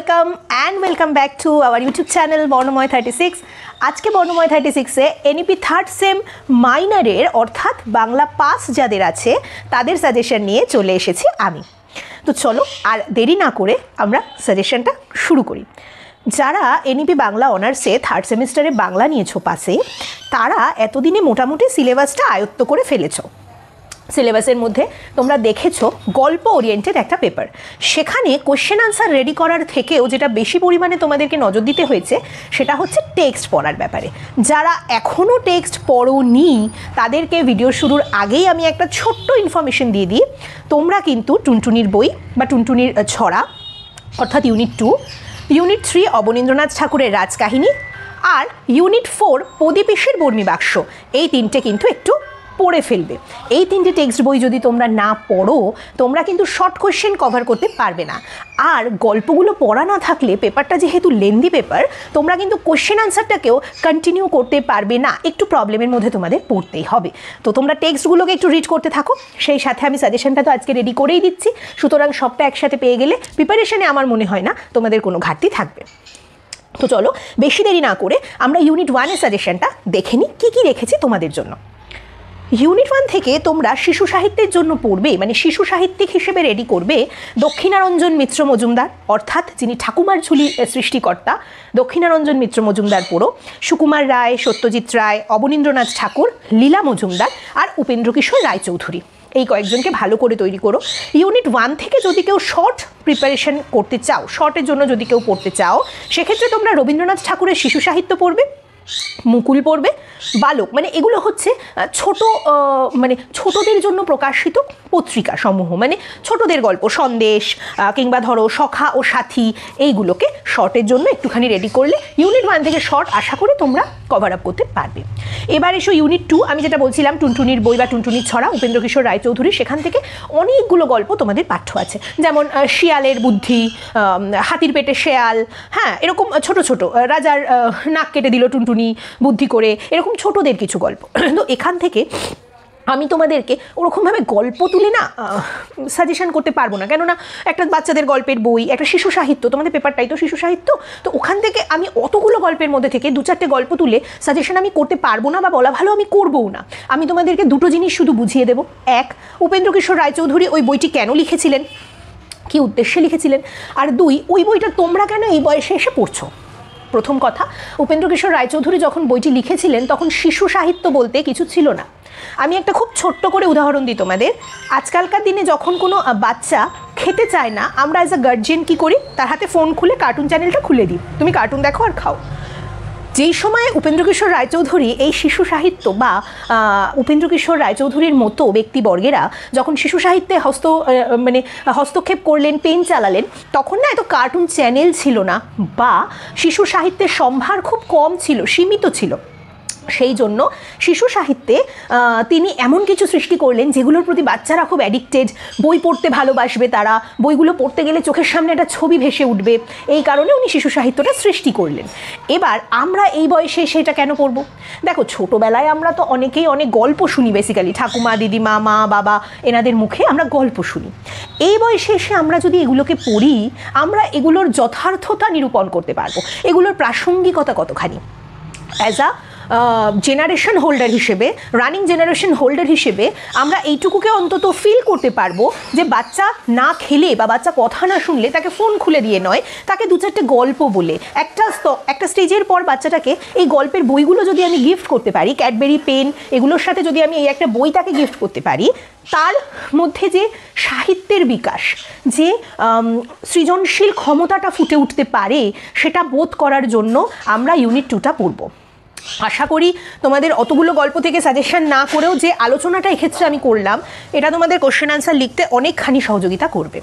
welcome back to our YouTube channel বর্ণময় 36। আজকে বর্ণময় 36 এ NEP third same মাইনরের অর্থাৎ Bangla pass যাদের আছে তাদের সাজেশন নিয়ে চলে এসেছি আমি। তো চলো আর দেরি না করে আমরা সাজেশনটা শুরু করি। যারা এনইপি বাংলা অনার্সে থার্ড সেমিস্টারে বাংলা নিয়েছো পাশে, তারা এতদিনে মোটামুটি সিলেবাসটা আয়ত্ত করে ফেলেছো। সিলেবাসের মধ্যে তোমরা দেখেছো গল্প ওরিয়েন্টেড একটা পেপার, সেখানে কোশ্চেন আনসার রেডি করার থেকেও যেটা বেশি পরিমাণে তোমাদেরকে নজর দিতে হয়েছে সেটা হচ্ছে টেক্সট পড়ার ব্যাপারে। যারা এখনও টেক্সট পড়োনি তাদেরকে ভিডিও শুরুর আগেই আমি একটা ছোট্ট ইনফরমেশন দিয়ে দিই, তোমরা কিন্তু টুনটুনির বই বা টুনটুনির ছড়া অর্থাৎ ইউনিট 2, ইউনিট 3 অবনীন্দ্রনাথ ঠাকুরের রাজকাহিনী আর ইউনিট 4 প্রদীপেশের বর্মী বাক্স, এই তিনটে কিন্তু একটু পড়ে ফেলবে। এই তিনটে টেক্সট বই যদি তোমরা না পড়ো তোমরা কিন্তু শর্ট কোশ্চেন কভার করতে পারবে না। আর গল্পগুলো পড়া না থাকলে পেপারটা যেহেতু লেন্দি পেপার, তোমরা কিন্তু কোশ্চেন আনসারটাকেও কন্টিনিউ করতে পারবে না, একটু প্রবলেমের মধ্যে তোমাদের পড়তেই হবে। তো তোমরা টেক্সটগুলোকে একটু রিড করতে থাকো, সেই সাথে আমি সাজেশনটা তো আজকে রেডি করেই দিচ্ছি, সুতরাং সবটা একসাথে পেয়ে গেলে প্রিপারেশনে আমার মনে হয় না তোমাদের কোনো ঘাটতি থাকবে। তো চলো বেশি দেরি না করে আমরা ইউনিট 1-এর সাজেশনটা দেখে নিই কী কী রেখেছি তোমাদের জন্য। ইউনিট 1 থেকে তোমরা শিশু সাহিত্যের জন্য পড়বে, মানে শিশু সাহিত্যিক হিসেবে রেডি করবে দক্ষিণারঞ্জন মিত্র মজুমদার, অর্থাৎ যিনি ঠাকুমার ঝুলি সৃষ্টিকর্তা দক্ষিণারঞ্জন মিত্র মজুমদার পড়ো, সুকুমার রায়, সত্যজিৎ রায়, অবনীন্দ্রনাথ ঠাকুর, লীলা মজুমদার আর উপেন্দ্রকিশোর রায়চৌধুরী, এই কয়েকজনকে ভালো করে তৈরি করো। ইউনিট 1 থেকে যদি কেউ শর্ট প্রিপারেশন করতে চাও, শর্টের জন্য যদি কেউ পড়তে চাও, সেক্ষেত্রে তোমরা রবীন্দ্রনাথ ঠাকুরের শিশু সাহিত্য পড়বে, মুকুল পড়বে, বালক, মানে এগুলো হচ্ছে ছোট মানে ছোটদের জন্য প্রকাশিত পত্রিকা সমূহ, মানে ছোটদের গল্প, সন্দেশ কিংবা ধরো সখা ও সাথী, এইগুলোকে শর্টের জন্য একটুখানি রেডি করলে ইউনিট 1 থেকে শর্ট আশা করে তোমরা কভার আপ করতে পারবে। এবার এসো ইউনিট 2, আমি যেটা বলছিলাম টুনটুনির বই বা টুনটুনির ছড়া উপেন্দ্রকিশোর রায়চৌধুরী, সেখান থেকে অনেকগুলো গল্প তোমাদের পাঠ্য আছে, যেমন শিয়ালের বুদ্ধি, হাতির পেটে শেয়াল, হ্যাঁ এরকম ছোট ছোট, রাজার নাক কেটে দিল টুনটুনি বুদ্ধি করে, এরকম ছোটদের কিছু গল্প। তো এখান থেকে আমি তোমাদেরকে ওরকমভাবে গল্প তুলে না সাজেশন করতে পারবো না, কেননা একটা বাচ্চাদের গল্পের বই, একটা শিশু সাহিত্য, তোমাদের পেপারটাই তো শিশু সাহিত্য, তো ওখান থেকে আমি অতগুলো গল্পের মধ্যে থেকে 2-4টে গল্প তুলে সাজেশন আমি করতে পারবো না, বা বলা ভালো আমি করবও না। আমি তোমাদেরকে দুটো জিনিস শুধু বুঝিয়ে দেবো। এক, উপেন্দ্রকিশোর রায়চৌধুরী ওই বইটি কেন লিখেছিলেন, কী উদ্দেশ্যে লিখেছিলেন, আর 2, ওই বইটা তোমরা কেন এই বয়সে এসে পড়ছো। প্রথম কথা, উপেন্দ্রকিশোর রায়চৌধুরী যখন বইটি লিখেছিলেন তখন শিশু সাহিত্য বলতে কিছু ছিল না। আমি একটা খুব ছোট্ট করে উদাহরণ দিই তোমাদের। আজকালকার দিনে যখন কোনো বাচ্চা খেতে চায় না, আমরা অ্যাজ আ গার্জিয়ান কী করি, তার হাতে ফোন খুলে কার্টুন চ্যানেলটা খুলে দিই, তুমি কার্টুন দেখো আর খাও। যেই সময়ে উপেন্দ্রকিশোর রায়চৌধুরী এই শিশু সাহিত্য বা উপেন্দ্রকিশোর রায়চৌধুরীর মতো ব্যক্তিবর্গেরা যখন শিশু সাহিত্যে হস্তক্ষেপ করলেন, পেন চালালেন, তখন না এত কার্টুন চ্যানেল ছিল না, বা শিশু সাহিত্যের সম্ভার খুব কম ছিল, সীমিত ছিল। সেই জন্য শিশু সাহিত্যে তিনি এমন কিছু সৃষ্টি করলেন যেগুলোর প্রতি বাচ্চারা খুব অ্যাডিক্টেড, বই পড়তে ভালোবাসবে, তারা বইগুলো পড়তে গেলে চোখের সামনে একটা ছবি ভেসে উঠবে, এই কারণে উনি শিশু সাহিত্যটা সৃষ্টি করলেন। এবার আমরা এই বয়সে সেটা কেন পড়ব? দেখো ছোটোবেলায় আমরা তো অনেকেই অনেক গল্প শুনি, বেসিক্যালি ঠাকুমা, দিদিমা, মা, বাবা এনাদের মুখে আমরা গল্প শুনি। এই বয়সে এসে আমরা যদি এগুলোকে পড়ি, আমরা এগুলোর যথার্থতা নিরূপণ করতে পারবো, এগুলোর প্রাসঙ্গিকতা কতখানি। অ্যাজ আ জেনারেশন হোল্ডার হিসেবে, রানিং জেনারেশন হোল্ডার হিসেবে আমরা এইটুকুকে অন্তত ফিল করতে পারবো যে বাচ্চা না খেলে বা বাচ্চা কথা না শুনলে তাকে ফোন খুলে দিয়ে নয়, তাকে 2-4টে গল্প বলে একটা স্টেজের পর বাচ্চাটাকে এই গল্পের বইগুলো যদি আমি গিফট করতে পারি, ক্যাডবেরি পেন এগুলোর সাথে যদি আমি এই একটা বই তাকে গিফট করতে পারি, তার মধ্যে যে সাহিত্যের বিকাশ, যে সৃজনশীল ক্ষমতাটা ফুটে উঠতে পারে, সেটা বোধ করার জন্য আমরা ইউনিট 2টা পড়ব। আশা করি তোমাদের অতগুলো গল্প থেকে সাজেশন না করেও যে আলোচনাটা এক্ষেত্রে আমি করলাম, এটা তোমাদের কোশ্চেন আনসার লিখতে অনেকখানি সহযোগিতা করবে।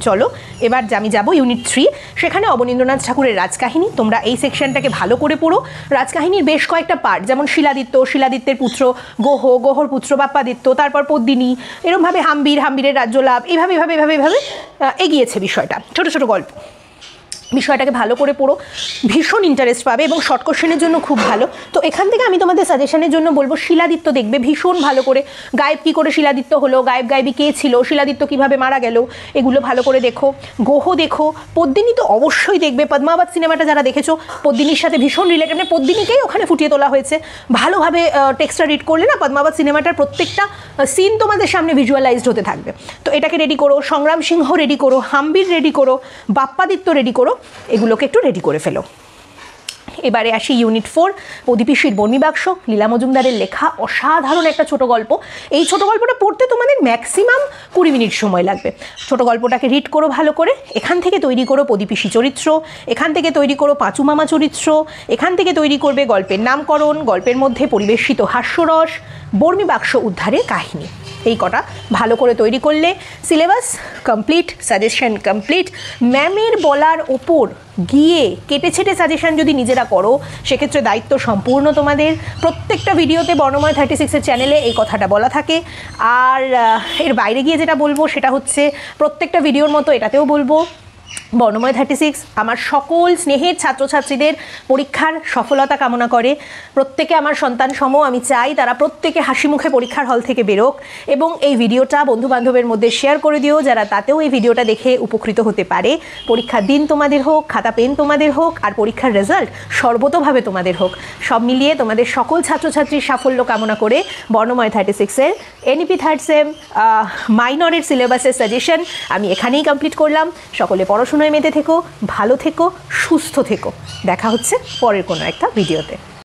চলো এবার আমি যাব ইউনিট 3, সেখানে অবনীন্দ্রনাথ ঠাকুরের রাজকাহিনী। তোমরা এই সেকশনটাকে ভালো করে পড়ো। রাজকাহিনীর বেশ কয়েকটা পার্ট, যেমন শিলাদিত্য, শিলাদিত্যের পুত্র গোহ, গোহর পুত্র বাপ্পাদিত্য, তারপর পদ্মিনী, এরকমভাবে হাম্বির, হাম্বিরের রাজ্যলাভ, এইভাবে এগিয়েছে বিষয়টা, ছোট ছোট গল্প। বিষয়টাকে ভালো করে পড়ো, ভীষণ ইন্টারেস্ট পাবে এবং শর্ট কোশ্চেনের জন্য খুব ভালো। তো এখান থেকে আমি তোমাদের সাজেশনের জন্য বলবো শিলাদিত্য দেখবে ভীষণ ভালো করে, গায়েব কী করে শিলাদিত্য হলো, গায়েব গায়েবী কে ছিল, শিলাদিত্য কিভাবে মারা গেল, এগুলো ভালো করে দেখো। গোহ দেখো, পদ্মিনী তো অবশ্যই দেখবে, পদ্মাবত সিনেমাটা যারা দেখেছো পদ্মিনীর সাথে ভীষণ রিলেটেড, মানে পদ্মিনীকেই ওখানে ফুটিয়ে তোলা হয়েছে। ভালোভাবে টেক্সটটা রিড করলে না পদ্মাবত সিনেমাটার প্রত্যেকটা সিন তোমাদের সামনে ভিজুয়ালাইজড হতে থাকবে। তো এটাকে রেডি করো, সংগ্রাম সিংহ রেডি করো, হাম্বির রেডি করো, বাপ্পাদিত্য রেডি করো, এগুলোকে একটু রেডি করে ফেলো। এবারে আসি ইউনিট 4, প্রদীপিসির বর্ণিবাক্স, লীলা মজুমদারের লেখা অসাধারণ একটা ছোট গল্প। এই ছোট গল্পটা পড়তে তোমাদের ম্যাক্সিমাম 20 মিনিট সময় লাগবে। ছোট গল্পটাকে রিড করো ভালো করে, এখান থেকে তৈরি করো প্রদীপিসি চরিত্র, এখান থেকে তৈরি করো পাঁচু মামা চরিত্র, এখান থেকে তৈরি করবে গল্পের নামকরণ, গল্পের মধ্যে পরিবেশিত হাস্যরস, বর্ণিবাক্স উদ্ধারের কাহিনী। এই কটা ভালো করে তৈরি করলে সিলেবাস কমপ্লিট, সাজেশন কমপ্লিট। ম্যামের বলার ওপর গিয়ে কেটে ছেটে সাজেশন যদি নিজেরা করো সেক্ষেত্রে দায়িত্ব সম্পূর্ণ তোমাদের। প্রত্যেকটা ভিডিওতে বর্ণময় 36-এর চ্যানেলে এই কথাটা বলা থাকে। আর এর বাইরে গিয়ে যেটা বলবো সেটা হচ্ছে প্রত্যেকটা ভিডিওর মতো এটাতেও বলবো, বর্ণময় 36 আমার সকল স্নেহের ছাত্রছাত্রীদের পরীক্ষার সফলতা কামনা করে। প্রত্যেকে আমার সন্তান সম, আমি চাই তারা প্রত্যেকে হাসি মুখে পরীক্ষার হল থেকে বেরোক। এবং এই ভিডিওটা বন্ধুবান্ধবের মধ্যে শেয়ার করে দিও যারা তাতেও এই ভিডিওটা দেখে উপকৃত হতে পারে। পরীক্ষার দিন তোমাদের হোক, খাতা পেন তোমাদের হোক, আর পরীক্ষার রেজাল্ট সর্বতোভাবে তোমাদের হোক। সব মিলিয়ে তোমাদের সকল ছাত্রছাত্রীর সাফল্য কামনা করে বর্ণময় 36-এর এনইপি থার্ড সেম মাইনরের সিলেবাসের সাজেশন আমি এখানেই কমপ্লিট করলাম। সকলে পড়াশোনায় মেতে থেকো, ভালো থেকো, সুস্থ থেকো। দেখা হচ্ছে পরের কোনো একটা ভিডিওতে।